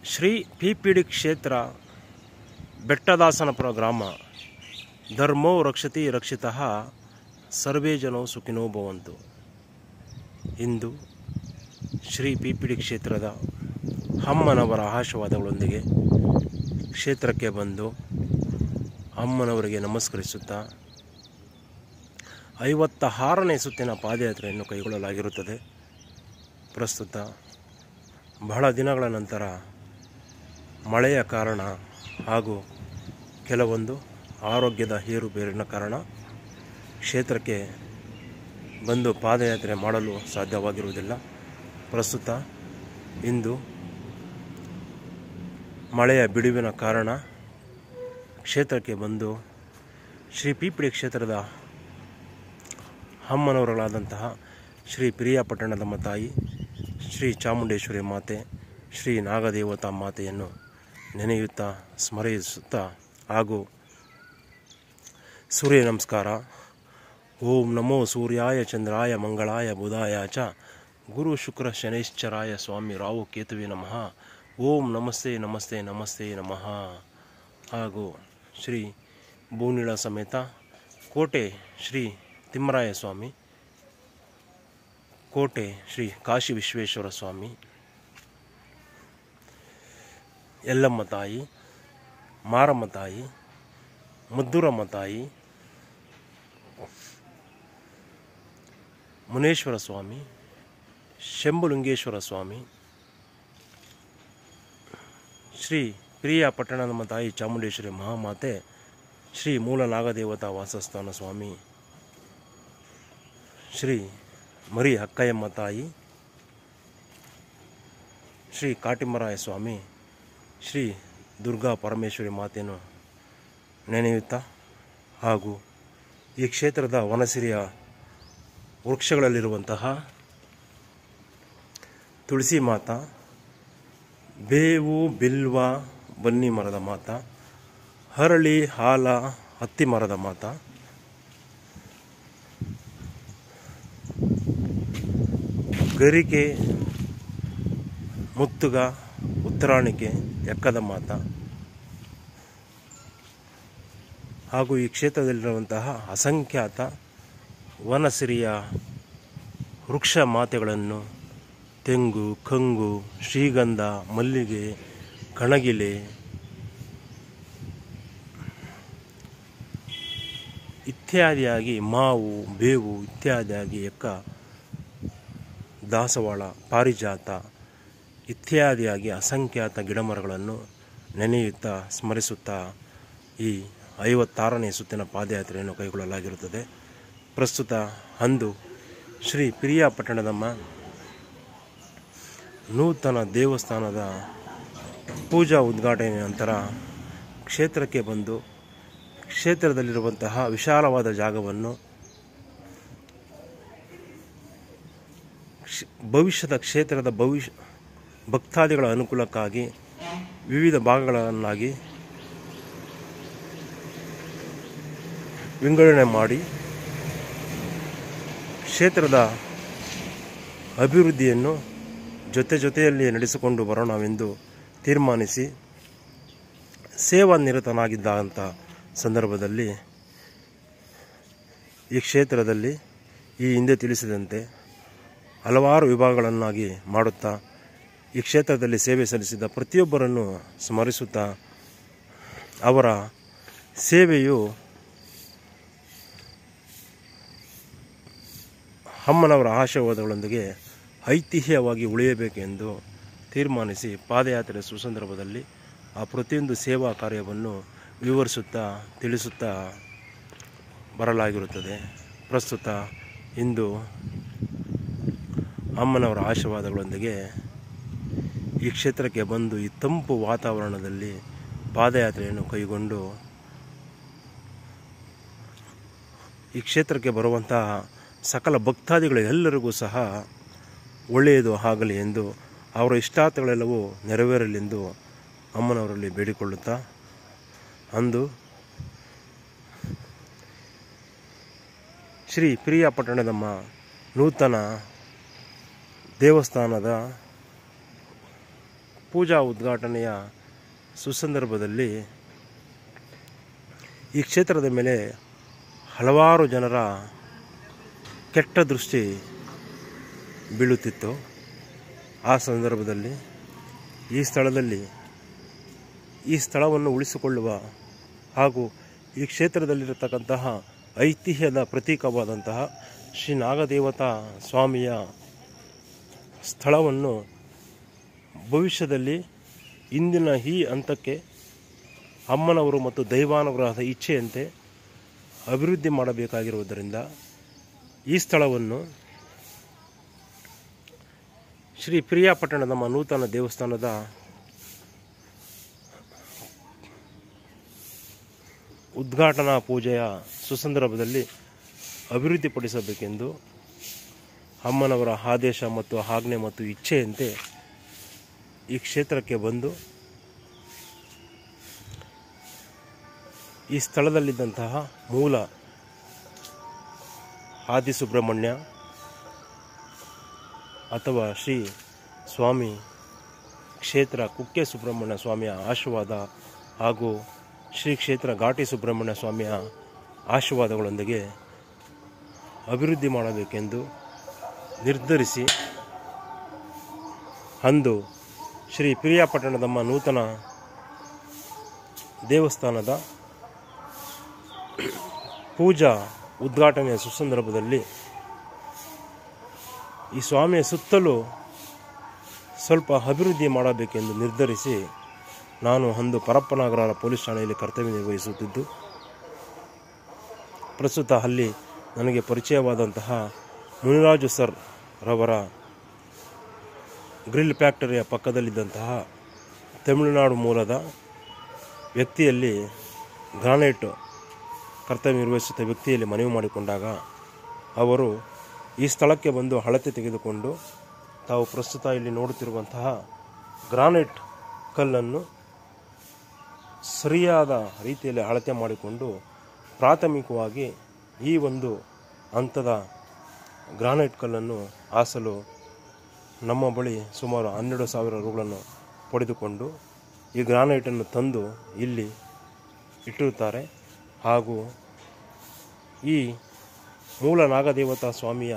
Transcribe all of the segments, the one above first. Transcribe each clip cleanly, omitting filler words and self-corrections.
ಶ್ರೀ ಪಿಪಿಡಿ ಕ್ಷೇತ್ರ ಬೆಟ್ಟದಾಸನಪುರ ಗ್ರಾಮ. ಧರ್ಮೋ ರಕ್ಷತಿ ರಕ್ಷಿತಃ ಸರ್ವೇ ಜನೋ ಸುಖಿನೋ ಭವಂತು. ಇಂದು ಶ್ರೀ ಪಿಪಿಡಿ ಕ್ಷೇತ್ರದ ಅಮ್ಮನವರ ಆಶೀರ್ವಾದಗಳೊಂದಿಗೆ ಕ್ಷೇತ್ರಕ್ಕೆ ಬಂದು ಅಮ್ಮನವರಿಗೆ ನಮಸ್ಕರಿಸುತ್ತಾ 56ನೇ ಸುತ್ತಿನ ಪಾದಯಾತ್ರೆಯನ್ನು ಕೈಗೊಳ್ಳಲಾಗಿರುತ್ತದೆ. ಪ್ರಸ್ತುತ ಬಹಳ ದಿನಗಳ ನಂತರ ಮಳೆಯ ಕಾರಣ ಹಾಗೂ ಕೆಲವೊಂದು ಆರೋಗ್ಯದ ಏರುಪೇರಿನ ಕಾರಣ ಕ್ಷೇತ್ರಕ್ಕೆ ಬಂದು ಪಾದಯಾತ್ರೆ ಮಾಡಲು ಸಾಧ್ಯವಾಗಿರುವುದಿಲ್ಲ. ಪ್ರಸ್ತುತ ಇಂದು ಮಳೆಯ ಬಿಡುವಿನ ಕಾರಣ ಕ್ಷೇತ್ರಕ್ಕೆ ಬಂದು ಶ್ರೀ ಪಿಪಿಡಿ ಕ್ಷೇತ್ರದ ಅಮ್ಮನವರುಗಳಾದಂತಹ ಶ್ರೀ ಪಿರಿಯಾಪಟ್ಟಣದಮ್ಮ ತಾಯಿ, ಶ್ರೀ ಚಾಮುಂಡೇಶ್ವರಿ ಮಾತೆ, ಶ್ರೀ ನಾಗದೇವತಾ ಮಾತೆಯನ್ನು ನೆನೆಯುತ್ತಾ ಸ್ಮರಿಸುತ್ತಾ ಹಾಗೂ ಸೂರ್ಯ ನಮಸ್ಕಾರ. ಓಂ ನಮೋ ಸೂರ್ಯಾಯ ಚಂದ್ರಾಯ ಮಂಗಳಾಯ ಬುಧಾಯ ಚ ಗುರು ಶುಕ್ರ ಶನೈಶ್ಚರಾಯ ಸ್ವಾಮಿ ರಾವು ಕೇತುವೆ ನಮಃ. ಓಂ ನಮಸ್ತೆ ನಮಸ್ತೆ ನಮಸ್ತೆ ನಮಃ. ಹಾಗೂ ಶ್ರೀ ಭೂನೀಳ ಸಮೇತ ಕೋಟೆ ಶ್ರೀ ತಿಮ್ಮರಾಯ ಸ್ವಾಮಿ, ಕೋಟೆ ಶ್ರೀ ಕಾಶಿ ವಿಶ್ವೇಶ್ವರ ಸ್ವಾಮಿ, ಎಲ್ಲಮ್ಮ ತಾಯಿ, ಮಾರಮ್ಮ ತಾಯಿ, ಮದ್ದೂರಮ್ಮ ತಾಯಿ, ಮುನೇಶ್ವರ ಸ್ವಾಮಿ, ಶಂಭುಲಿಂಗೇಶ್ವರ ಸ್ವಾಮಿ, ಶ್ರೀ ಪಿರಿಯಾಪಟ್ಟಣದಮ್ಮ ತಾಯಿ ಚಾಮುಂಡೇಶ್ವರಿ ಮಹಾಮಾತೆ, ಶ್ರೀ ಮೂಲ ನಾಗದೇವತಾ ವಾಸಸ್ಥಾನ ಸ್ವಾಮಿ, ಶ್ರೀ ಮರಿ ಅಕ್ಕಯ್ಯಮ್ಮ ತಾಯಿ, ಶ್ರೀ ಕಾಟಿಮರಾಯ ಸ್ವಾಮಿ, ಶ್ರೀ ದುರ್ಗಾ ಪರಮೇಶ್ವರಿ ಮಾತೆಯನ್ನು ನೆನೆಯುತ್ತಾ ಹಾಗೂ ಈ ಕ್ಷೇತ್ರದ ವನಸಿರಿಯ ವೃಕ್ಷಗಳಲ್ಲಿರುವಂತಹ ತುಳಸಿ ಮಾತಾ, ಬೇವು ಬಿಲ್ವ ಬನ್ನಿ ಮರದ ಮಾತಾ, ಹರಳಿ ಹಾಲ ಹತ್ತಿ ಮರದ ಮಾತಾ, ಗರಿಕೆ ಮುತ್ತುಗ ಉತ್ತರಾಣಿಕೆ ಎಕ್ಕದ ಮಾತ ಹಾಗೂ ಈ ಕ್ಷೇತ್ರದಲ್ಲಿರುವಂತಹ ಅಸಂಖ್ಯಾತ ವನಸಿರಿಯ ವೃಕ್ಷ ಮಾತೆಗಳನ್ನು ತೆಂಗು, ಕಂಗು, ಶ್ರೀಗಂಧ, ಮಲ್ಲಿಗೆ, ಕಣಗಿಲೆ ಇತ್ಯಾದಿಯಾಗಿ ಮಾವು, ಬೇವು ಇತ್ಯಾದಿಯಾಗಿ ಎಕ್ಕ, ದಾಸವಾಳ, ಪಾರಿಜಾತ ಇತ್ಯಾದಿಯಾಗಿ ಅಸಂಖ್ಯಾತ ಗಿಡಮರಗಳನ್ನು ನೆನೆಯುತ್ತಾ ಸ್ಮರಿಸುತ್ತಾ ಈ 56ನೇ ಸುತ್ತಿನ ಪಾದಯಾತ್ರೆಯನ್ನು ಕೈಗೊಳ್ಳಲಾಗಿರುತ್ತದೆ. ಪ್ರಸ್ತುತ ಅಂದು ಶ್ರೀ ಪಿರಿಯಾಪಟ್ಟಣದಮ್ಮ ನೂತನ ದೇವಸ್ಥಾನದ ಪೂಜಾ ಉದ್ಘಾಟನೆ ನಂತರ ಕ್ಷೇತ್ರಕ್ಕೆ ಬಂದು ಕ್ಷೇತ್ರದಲ್ಲಿರುವಂತಹ ವಿಶಾಲವಾದ ಜಾಗವನ್ನು ಭವಿಷ್ಯದ ಕ್ಷೇತ್ರದ ಭಕ್ತಾದಿಗಳ ಅನುಕೂಲಕ್ಕಾಗಿ ವಿವಿಧ ಭಾಗಗಳನ್ನಾಗಿ ವಿಂಗಡಣೆ ಮಾಡಿ ಕ್ಷೇತ್ರದ ಅಭಿವೃದ್ಧಿಯನ್ನು ಜೊತೆಯಲ್ಲಿ ನಡೆಸಿಕೊಂಡು ಬರೋಣವೆಂದು ತೀರ್ಮಾನಿಸಿ ಸೇವಾ ನಿರತನಾಗಿದ್ದಂಥ ಸಂದರ್ಭದಲ್ಲಿ ಈ ಕ್ಷೇತ್ರದಲ್ಲಿ ಈ ಹಿಂದೆ ತಿಳಿಸಿದಂತೆ ಹಲವಾರು ವಿಭಾಗಗಳನ್ನಾಗಿ ಮಾಡುತ್ತಾ ಈ ಕ್ಷೇತ್ರದಲ್ಲಿ ಸೇವೆ ಸಲ್ಲಿಸಿದ ಪ್ರತಿಯೊಬ್ಬರನ್ನು ಸ್ಮರಿಸುತ್ತಾ ಅವರ ಸೇವೆಯು ಅಮ್ಮನವರ ಆಶೀರ್ವಾದಗಳೊಂದಿಗೆ ಐತಿಹ್ಯವಾಗಿ ಉಳಿಯಬೇಕೆಂದು ತೀರ್ಮಾನಿಸಿ ಪಾದಯಾತ್ರೆ ಸುಸಂದರ್ಭದಲ್ಲಿ ಆ ಪ್ರತಿಯೊಂದು ಸೇವಾ ಕಾರ್ಯವನ್ನು ವಿವರಿಸುತ್ತಾ ತಿಳಿಸುತ್ತಾ ಬರಲಾಗಿರುತ್ತದೆ. ಪ್ರಸ್ತುತ ಇಂದು ಅಮ್ಮನವರ ಆಶೀರ್ವಾದಗಳೊಂದಿಗೆ ಈ ಕ್ಷೇತ್ರಕ್ಕೆ ಬಂದು ಈ ತಂಪು ವಾತಾವರಣದಲ್ಲಿ ಪಾದಯಾತ್ರೆಯನ್ನು ಕೈಗೊಂಡು ಈ ಕ್ಷೇತ್ರಕ್ಕೆ ಬರುವಂತಹ ಸಕಲ ಭಕ್ತಾದಿಗಳೆಲ್ಲರಿಗೂ ಸಹ ಒಳ್ಳೆಯದು ಆಗಲಿ ಎಂದು ಅವರ ಇಷ್ಟಾರ್ಥಗಳೆಲ್ಲವೂ ನೆರವೇರಲೆಂದು ಅಮ್ಮನವರಲ್ಲಿ ಬೇಡಿಕೊಳ್ಳುತ್ತಾ ಅಂದು ಶ್ರೀ ಪಿರಿಯಾಪಟ್ಟಣದಮ್ಮ ನೂತನ ದೇವಸ್ಥಾನದ ಪೂಜಾ ಉದ್ಘಾಟನೆಯ ಸುಸಂದರ್ಭದಲ್ಲಿ ಈ ಕ್ಷೇತ್ರದ ಮೇಲೆ ಹಲವಾರು ಜನರ ಕೆಟ್ಟ ದೃಷ್ಟಿ ಬೀಳುತ್ತಿತ್ತು. ಆ ಸಂದರ್ಭದಲ್ಲಿ ಈ ಸ್ಥಳವನ್ನು ಉಳಿಸಿಕೊಳ್ಳುವ ಹಾಗೂ ಈ ಕ್ಷೇತ್ರದಲ್ಲಿರತಕ್ಕಂತಹ ಐತಿಹ್ಯದ ಪ್ರತೀಕವಾದಂತಹ ಶ್ರೀ ನಾಗದೇವತಾ ಸ್ವಾಮಿಯ ಸ್ಥಳವನ್ನು ಭವಿಷ್ಯದಲ್ಲಿ ಇಂದಿನ ಈ ಹಂತಕ್ಕೆ ಅಮ್ಮನವರು ಮತ್ತು ದೈವಾನುಗ್ರಹದ ಇಚ್ಛೆಯಂತೆ ಅಭಿವೃದ್ಧಿ ಮಾಡಬೇಕಾಗಿರುವುದರಿಂದ ಈ ಸ್ಥಳವನ್ನು ಶ್ರೀ ಪ್ರಿಯಾಪಟ್ಟಣದ ನಮ್ಮ ನೂತನ ದೇವಸ್ಥಾನದ ಉದ್ಘಾಟನಾ ಪೂಜೆಯ ಸುಸಂದರ್ಭದಲ್ಲಿ ಅಭಿವೃದ್ಧಿಪಡಿಸಬೇಕೆಂದು ಅಮ್ಮನವರ ಆದೇಶ ಮತ್ತು ಆಜ್ಞೆ ಮತ್ತು ಇಚ್ಛೆಯಂತೆ ಈ ಕ್ಷೇತ್ರಕ್ಕೆ ಬಂದು ಈ ಸ್ಥಳದಲ್ಲಿದ್ದಂತಹ ಮೂಲ ಆದಿಸುಬ್ರಹ್ಮಣ್ಯ ಅಥವಾ ಶ್ರೀ ಸ್ವಾಮಿ ಕ್ಷೇತ್ರ ಕುಕ್ಕೆ ಸುಬ್ರಹ್ಮಣ್ಯ ಸ್ವಾಮಿಯ ಆಶೀರ್ವಾದ ಹಾಗೂ ಶ್ರೀ ಕ್ಷೇತ್ರ ಘಾಟಿ ಸುಬ್ರಹ್ಮಣ್ಯ ಸ್ವಾಮಿಯ ಆಶೀರ್ವಾದಗಳೊಂದಿಗೆ ಅಭಿವೃದ್ಧಿ ಮಾಡಬೇಕೆಂದು ನಿರ್ಧರಿಸಿ ಅಂದು ಶ್ರೀ ಪ್ರಿಯಾಪಟ್ಟಣದಮ್ಮ ನೂತನ ದೇವಸ್ಥಾನದ ಪೂಜಾ ಉದ್ಘಾಟನೆಯ ಸುಸಂದರ್ಭದಲ್ಲಿ ಈ ಸ್ವಾಮಿಯ ಸುತ್ತಲೂ ಸ್ವಲ್ಪ ಅಭಿವೃದ್ಧಿ ಮಾಡಬೇಕೆಂದು ನಿರ್ಧರಿಸಿ ನಾನು ಅಂದು ಪರಪ್ಪನಗರ ಪೊಲೀಸ್ ಠಾಣೆಯಲ್ಲಿ ಕರ್ತವ್ಯ ನಿರ್ವಹಿಸುತ್ತಿದ್ದು, ಪ್ರಸ್ತುತ ಅಲ್ಲಿ ನನಗೆ ಪರಿಚಯವಾದಂತಹ ಮುನಿರಾಜು ಸರ್ ರವರ ಗ್ರಿಲ್ ಫ್ಯಾಕ್ಟರಿಯ ಪಕ್ಕದಲ್ಲಿದ್ದಂತಹ ತಮಿಳುನಾಡು ಮೂಲದ ವ್ಯಕ್ತಿಯಲ್ಲಿ ಗ್ರಾನೈಟ್ ಕರ್ತವ್ಯ ನಿರ್ವಹಿಸುತ್ತ ವ್ಯಕ್ತಿಯಲ್ಲಿ ಮನವಿ ಮಾಡಿಕೊಂಡಾಗ ಅವರು ಈ ಸ್ಥಳಕ್ಕೆ ಬಂದು ಅಳತೆ ತೆಗೆದುಕೊಂಡು ತಾವು ಪ್ರಸ್ತುತ ಇಲ್ಲಿ ನೋಡುತ್ತಿರುವಂತಹ ಗ್ರಾನೈಟ್ ಕಲ್ಲನ್ನು ಸರಿಯಾದ ರೀತಿಯಲ್ಲಿ ಅಳತೆ ಮಾಡಿಕೊಂಡು ಪ್ರಾಥಮಿಕವಾಗಿ ಈ ಒಂದು ಹಂತದ ಗ್ರಾನೈಟ್ ಕಲ್ಲನ್ನು ಹಾಸಲು ನಮ್ಮ ಬಳಿ ಸುಮಾರು 12,000 ರೂಗಳನ್ನು ಪಡೆದುಕೊಂಡು ಈ ಗ್ರಾನೈಟನ್ನು ತಂದು ಇಲ್ಲಿ ಇಟ್ಟಿರುತ್ತಾರೆ. ಹಾಗೂ ಈ ಮೂಲ ನಾಗದೇವತಾ ಸ್ವಾಮಿಯ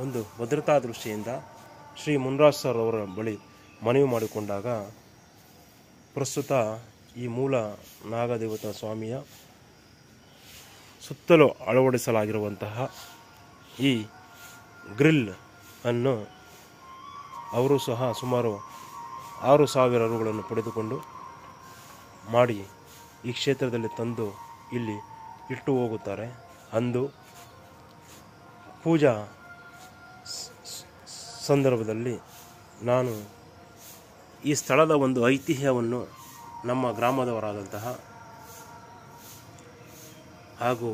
ಒಂದು ಭದ್ರತಾ ದೃಷ್ಟಿಯಿಂದ ಶ್ರೀ ಮುನ್ರಾಜ್ ಸರ್ ಅವರ ಬಳಿ ಮನವಿ ಮಾಡಿಕೊಂಡಾಗ ಪ್ರಸ್ತುತ ಈ ಮೂಲ ನಾಗದೇವತಾ ಸ್ವಾಮಿಯ ಸುತ್ತಲೂ ಅಳವಡಿಸಲಾಗಿರುವಂತಹ ಈ ಗ್ರಿಲ್ ಅನ್ನು ಅವರು ಸಹ ಸುಮಾರು 6,000 ರೂಗಳನ್ನು ಪಡೆದುಕೊಂಡು ಮಾಡಿ ಈ ಕ್ಷೇತ್ರದಲ್ಲಿ ತಂದು ಇಲ್ಲಿ ಇಟ್ಟು ಹೋಗುತ್ತಾರೆ. ಅಂದು ಪೂಜಾ ಸಂದರ್ಭದಲ್ಲಿ ನಾನು ಈ ಸ್ಥಳದ ಒಂದು ಐತಿಹ್ಯವನ್ನು ನಮ್ಮ ಗ್ರಾಮದವರಾದಂತಹ ಹಾಗೂ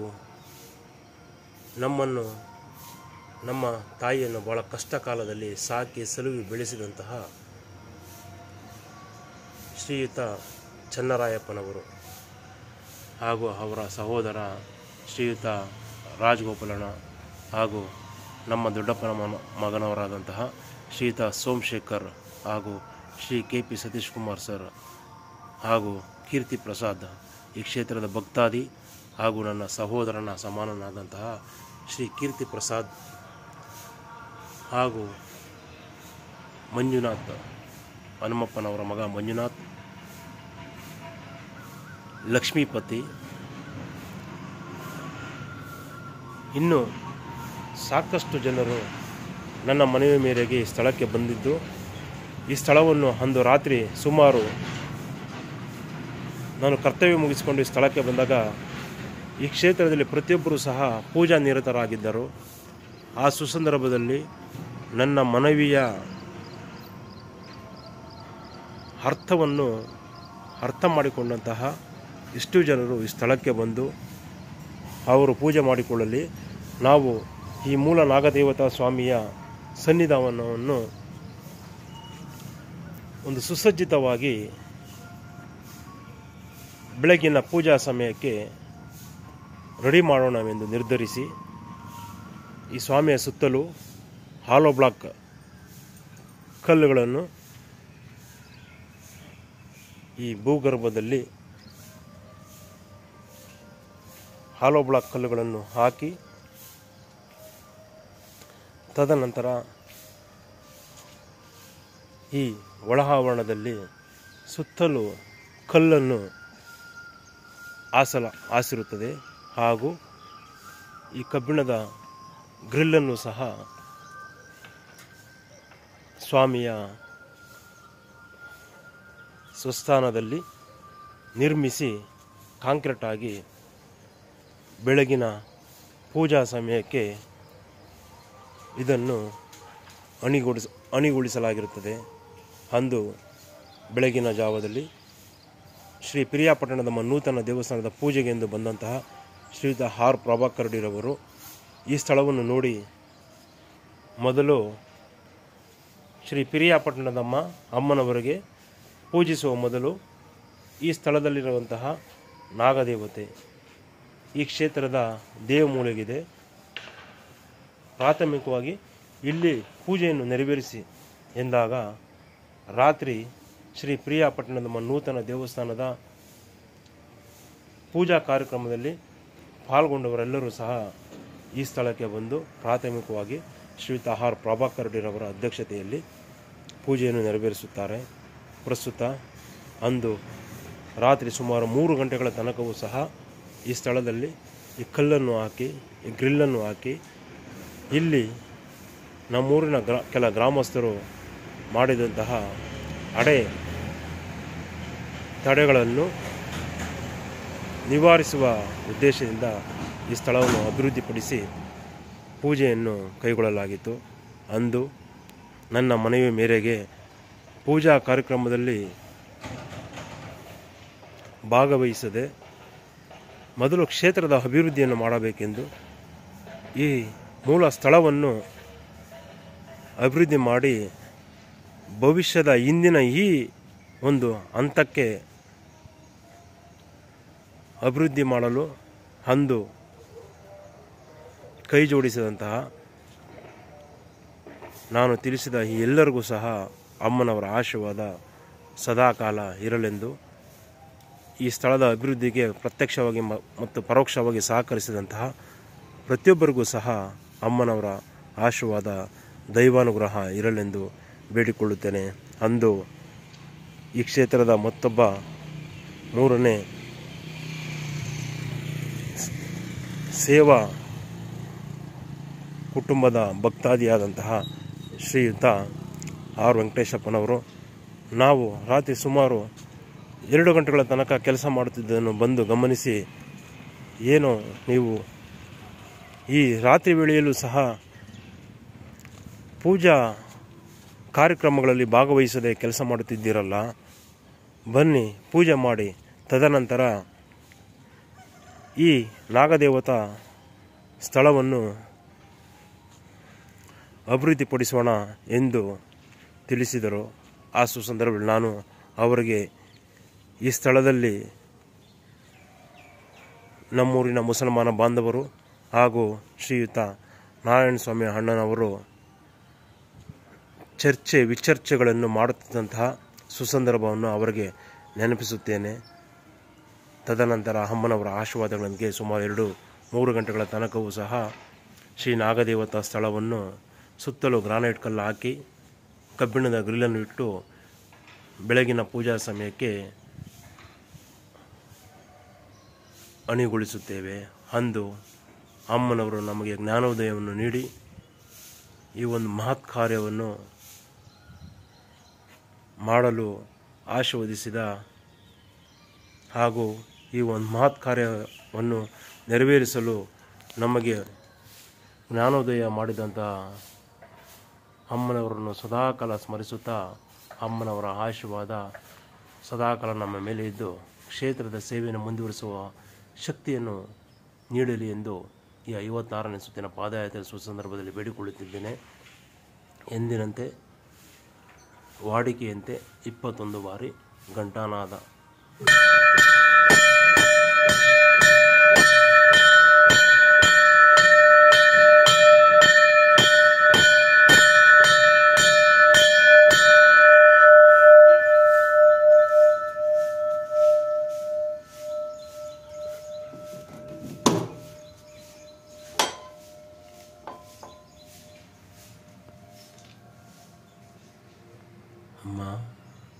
ನಮ್ಮನ್ನು ನಮ್ಮ ತಾಯಿಯನ್ನು ಭಾಳ ಕಷ್ಟ ಕಾಲದಲ್ಲಿ ಸಾಕಿ ಸಲುವಿ ಬೆಳೆಸಿದಂತಹ ಶ್ರೀಯುತ ಚನ್ನರಾಯಪ್ಪನವರು ಹಾಗೂ ಅವರ ಸಹೋದರ ಶ್ರೀಯುತ ರಾಜಗೋಪಾಲಣ್ಣ ಹಾಗೂ ನಮ್ಮ ದೊಡ್ಡಪ್ಪನ ಮಗನವರಾದಂತಹ ಶ್ರೀಯುತ ಸೋಮಶೇಖರ್ ಹಾಗೂ ಶ್ರೀ KP ಸತೀಶ್ ಕುಮಾರ್ ಸರ್ ಹಾಗೂ ಕೀರ್ತಿ ಪ್ರಸಾದ್, ಈ ಕ್ಷೇತ್ರದ ಭಕ್ತಾದಿ ಹಾಗೂ ನನ್ನ ಸಹೋದರನ ಸಮಾನನಾದಂತಹ ಶ್ರೀ ಕೀರ್ತಿ ಪ್ರಸಾದ್ ಹಾಗೂ ಮಂಜುನಾಥ್, ಹನುಮಪ್ಪನವರ ಮಗ ಮಂಜುನಾಥ್, ಲಕ್ಷ್ಮೀಪತಿ, ಇನ್ನು ಸಾಕಷ್ಟು ಜನರು ನನ್ನ ಮನವಿ ಮೇರೆಗೆ ಈ ಸ್ಥಳಕ್ಕೆ ಬಂದಿದ್ದು, ಈ ಸ್ಥಳವನ್ನು ಅಂದು ರಾತ್ರಿ ಸುಮಾರು ನಾನು ಕರ್ತವ್ಯ ಮುಗಿಸಿಕೊಂಡು ಈ ಸ್ಥಳಕ್ಕೆ ಬಂದಾಗ ಈ ಕ್ಷೇತ್ರದಲ್ಲಿ ಪ್ರತಿಯೊಬ್ಬರೂ ಸಹ ಪೂಜಾ ನಿರತರಾಗಿದ್ದರು. ಆ ಸುಸಂದರ್ಭದಲ್ಲಿ ನನ್ನ ಮನವಿಯ ಅರ್ಥವನ್ನು ಅರ್ಥ ಮಾಡಿಕೊಂಡಂತಹ ಇಷ್ಟು ಜನರು ಈ ಸ್ಥಳಕ್ಕೆ ಬಂದು ಅವರು ಪೂಜೆ ಮಾಡಿಕೊಳ್ಳಲಿ, ನಾವು ಈ ಮೂಲ ನಾಗದೇವತಾ ಸ್ವಾಮಿಯ ಸನ್ನಿಧಾನವನ್ನು ಒಂದು ಸುಸಜ್ಜಿತವಾಗಿ ಬೆಳಗಿನ ಪೂಜಾ ಸಮಯಕ್ಕೆ ರೆಡಿ ಮಾಡೋಣವೆಂದು ನಿರ್ಧರಿಸಿ ಈ ಸ್ವಾಮಿಯ ಸುತ್ತಲೂ ಹಾಲೋ ಬ್ಲಾಕ್ ಕಲ್ಲುಗಳನ್ನು ಈ ಭೂಗರ್ಭದಲ್ಲಿ ಹಾಲೋ ಬ್ಲಾಕ್ ಕಲ್ಲುಗಳನ್ನು ಹಾಕಿ ತದನಂತರ ಈ ಒಳಾವರಣದಲ್ಲಿ ಸುತ್ತಲೂ ಕಲ್ಲನ್ನು ಹಾಸಿರುತ್ತದೆ ಹಾಗೂ ಈ ಕಬ್ಬಿಣದ ಗ್ರಿಲ್ಲನ್ನು ಸಹ ಸ್ವಾಮಿಯ ಸ್ವಸ್ಥಾನದಲ್ಲಿ ನಿರ್ಮಿಸಿ ಕಾಂಕ್ರೀಟ್ ಆಗಿ ಬೆಳಗಿನ ಪೂಜಾ ಸಮಯಕ್ಕೆ ಇದನ್ನು ಅಣಿಗೊಳಿಸಲಾಗಿರುತ್ತದೆ. ಅಂದು ಬೆಳಗಿನ ಜಾವದಲ್ಲಿ ಶ್ರೀ ಪಿರಿಯಾಪಟ್ಟಣದ ನೂತನ ದೇವಸ್ಥಾನದ ಪೂಜೆಗೆಂದು ಬಂದಂತಹ ಶ್ರೀಯುತ ಆರ್ ಪ್ರಭಾಕರ್ ರೆಡ್ಡಿರವರು ಈ ಸ್ಥಳವನ್ನು ನೋಡಿ ಮೊದಲು ಶ್ರೀ ಪಿರಿಯಾಪಟ್ಟಣದಮ್ಮ ಅಮ್ಮನವರಿಗೆ ಪೂಜಿಸುವ ಮೊದಲು ಈ ಸ್ಥಳದಲ್ಲಿರುವಂತಹ ನಾಗದೇವತೆ ಈ ಕ್ಷೇತ್ರದ ದೇವಮೂಲೆಗಿದೆ. ಪ್ರಾಥಮಿಕವಾಗಿ ಇಲ್ಲಿ ಪೂಜೆಯನ್ನು ನೆರವೇರಿಸಿ ಎಂದಾಗ ರಾತ್ರಿ ಶ್ರೀ ಪಿರಿಯಾಪಟ್ಟಣದಮ್ಮ ನೂತನ ದೇವಸ್ಥಾನದ ಪೂಜಾ ಕಾರ್ಯಕ್ರಮದಲ್ಲಿ ಪಾಲ್ಗೊಂಡವರೆಲ್ಲರೂ ಸಹ ಈ ಸ್ಥಳಕ್ಕೆ ಬಂದು ಪ್ರಾಥಮಿಕವಾಗಿ ಶ್ರೀಯುತ ಆರ್ ಪ್ರಭಾಕರ್ ರೆಡ್ಡಿರವರ ಅಧ್ಯಕ್ಷತೆಯಲ್ಲಿ ಪೂಜೆಯನ್ನು ನೆರವೇರಿಸುತ್ತಾರೆ. ಪ್ರಸ್ತುತ ಅಂದು ರಾತ್ರಿ ಸುಮಾರು 3 ಗಂಟೆಗಳ ತನಕವೂ ಸಹ ಈ ಸ್ಥಳದಲ್ಲಿ ಈ ಕಲ್ಲನ್ನು ಹಾಕಿ ಈ ಗ್ರಿಲ್ಲನ್ನು ಹಾಕಿ ಇಲ್ಲಿ ನಮ್ಮೂರಿನ ಕೆಲ ಗ್ರಾಮಸ್ಥರು ಮಾಡಿದಂತಹ ಅಡೆ ತಡೆಗಳನ್ನು ನಿವಾರಿಸುವ ಉದ್ದೇಶದಿಂದ ಈ ಸ್ಥಳವನ್ನು ಅಭಿವೃದ್ಧಿಪಡಿಸಿ ಪೂಜೆಯನ್ನು ಕೈಗೊಳ್ಳಲಾಗಿತ್ತು. ಅಂದು ನನ್ನ ಮನವಿ ಮೇರೆಗೆ ಪೂಜಾ ಕಾರ್ಯಕ್ರಮದಲ್ಲಿ ಭಾಗವಹಿಸದೆ ಮೊದಲು ಕ್ಷೇತ್ರದ ಅಭಿವೃದ್ಧಿಯನ್ನು ಮಾಡಬೇಕೆಂದು ಈ ಮೂಲ ಸ್ಥಳವನ್ನು ಅಭಿವೃದ್ಧಿ ಮಾಡಿ ಭವಿಷ್ಯದ ಇಂದಿನ ಈ ಒಂದು ಹಂತಕ್ಕೆ ಅಭಿವೃದ್ಧಿ ಮಾಡಲು ಅಂದು ಕೈ ಜೋಡಿಸಿದಂತಹ ನಾನು ತಿಳಿಸಿದ ಈ ಎಲ್ಲರಿಗೂ ಸಹ ಅಮ್ಮನವರ ಆಶೀರ್ವಾದ ಸದಾಕಾಲ ಇರಲೆಂದು ಈ ಸ್ಥಳದ ಅಭಿವೃದ್ಧಿಗೆ ಪ್ರತ್ಯಕ್ಷವಾಗಿ ಮತ್ತು ಪರೋಕ್ಷವಾಗಿ ಸಹಕರಿಸಿದಂತಹ ಪ್ರತಿಯೊಬ್ಬರಿಗೂ ಸಹ ಅಮ್ಮನವರ ಆಶೀರ್ವಾದ ದೈವಾನುಗ್ರಹ ಇರಲೆಂದು ಬೇಡಿಕೊಳ್ಳುತ್ತೇನೆ. ಅಂದು ಈ ಕ್ಷೇತ್ರದ ಮತ್ತೊಬ್ಬ 3ನೇ ಸೇವಾ ಕುಟುಂಬದ ಭಕ್ತಾದಿಯಾದಂತಹ ಶ್ರೀಯುತ ಆರ್ ವೆಂಕಟೇಶಪ್ಪನವರು ನಾವು ರಾತ್ರಿ ಸುಮಾರು 2 ಗಂಟೆಗಳ ತನಕ ಕೆಲಸ ಮಾಡುತ್ತಿದ್ದನ್ನು ಬಂದು ಗಮನಿಸಿ, ಏನು ನೀವು ಈ ರಾತ್ರಿ ವೇಳೆಯಲ್ಲೂ ಸಹ ಪೂಜಾ ಕಾರ್ಯಕ್ರಮಗಳಲ್ಲಿ ಭಾಗವಹಿಸದೆ ಕೆಲಸ ಮಾಡುತ್ತಿದ್ದೀರಲ್ಲ, ಬನ್ನಿ ಪೂಜೆ ಮಾಡಿ ತದನಂತರ ಈ ನಾಗದೇವತಾ ಸ್ಥಳವನ್ನು ಅಭಿವೃದ್ಧಿಪಡಿಸೋಣ ಎಂದು ತಿಳಿಸಿದರು. ಆ ಸುಸಂದರ್ಭದಲ್ಲಿ ನಾನು ಅವರಿಗೆ ಈ ಸ್ಥಳದಲ್ಲಿ ನಮ್ಮೂರಿನ ಮುಸಲ್ಮಾನ ಬಾಂಧವರು ಹಾಗೂ ಶ್ರೀಯುತ ನಾರಾಯಣ ಸ್ವಾಮಿ ಅಣ್ಣನವರು ವಿಚರ್ಚೆಗಳನ್ನು ಮಾಡುತ್ತಿದ್ದಂತಹ ಸುಸಂದರ್ಭವನ್ನು ಅವರಿಗೆ ನೆನಪಿಸುತ್ತೇನೆ. ತದನಂತರ ಅಮ್ಮನವರ ಆಶೀರ್ವಾದಗಳೊಂದಿಗೆ ಸುಮಾರು 2-3 ಗಂಟೆಗಳ ತನಕವೂ ಸಹ ಶ್ರೀ ನಾಗದೇವತಾ ಸ್ಥಳವನ್ನು ಸುತ್ತಲೂ ಗ್ರಾನೈಟ್ ಕಲ್ಲು ಹಾಕಿ ಕಬ್ಬಿಣದ ಗ್ರಿಲ್ಲನ್ನು ಇಟ್ಟು ಬೆಳಗಿನ ಪೂಜಾ ಸಮಯಕ್ಕೆ ಅಣಿಗೊಳಿಸುತ್ತೇವೆ. ಅಂದು ಅಮ್ಮನವರು ನಮಗೆ ಜ್ಞಾನೋದಯವನ್ನು ನೀಡಿ ಈ ಒಂದು ಮಹತ್ ಕಾರ್ಯವನ್ನು ಮಾಡಲು ಆಶೀರ್ವದಿಸಿದ ಹಾಗೂ ಈ ಒಂದು ಮಹತ್ ಕಾರ್ಯವನ್ನು ನೆರವೇರಿಸಲು ನಮಗೆ ಜ್ಞಾನೋದಯ ಮಾಡಿದಂಥ ಅಮ್ಮನವರನ್ನು ಸದಾಕಾಲ ಸ್ಮರಿಸುತ್ತಾ ಅಮ್ಮನವರ ಆಶೀರ್ವಾದ ಸದಾಕಾಲ ನಮ್ಮ ಮೇಲೆ ಇದ್ದು ಕ್ಷೇತ್ರದ ಸೇವೆಯನ್ನು ಮುಂದುವರಿಸುವ ಶಕ್ತಿಯನ್ನು ನೀಡಲಿ ಎಂದು ಈ 56ನೇ ಸುತ್ತಿನ ಪಾದಯಾತ್ರೆ ಸುಸಂದರ್ಭದಲ್ಲಿ ಬೇಡಿಕೊಳ್ಳುತ್ತಿದ್ದೇನೆ. ಎಂದಿನಂತೆ ವಾಡಿಕೆಯಂತೆ 21 ಬಾರಿ ಘಂಟಾನಾದ.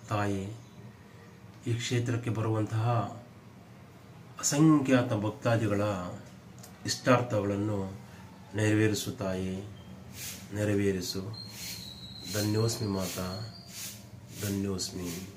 ತಾಯಿ ಈ ಕ್ಷೇತ್ರಕ್ಕೆ ಬರುವಂತಹ ಅಸಂಖ್ಯಾತ ಭಕ್ತಾದಿಗಳ ಇಷ್ಟಾರ್ಥಗಳನ್ನು ನೆರವೇರಿಸು ತಾಯಿ, ನೆರವೇರಿಸು. ಧನ್ಯೋಸ್ಮಿ ಮಾತಾ, ಧನ್ಯೋಸ್ಮಿ.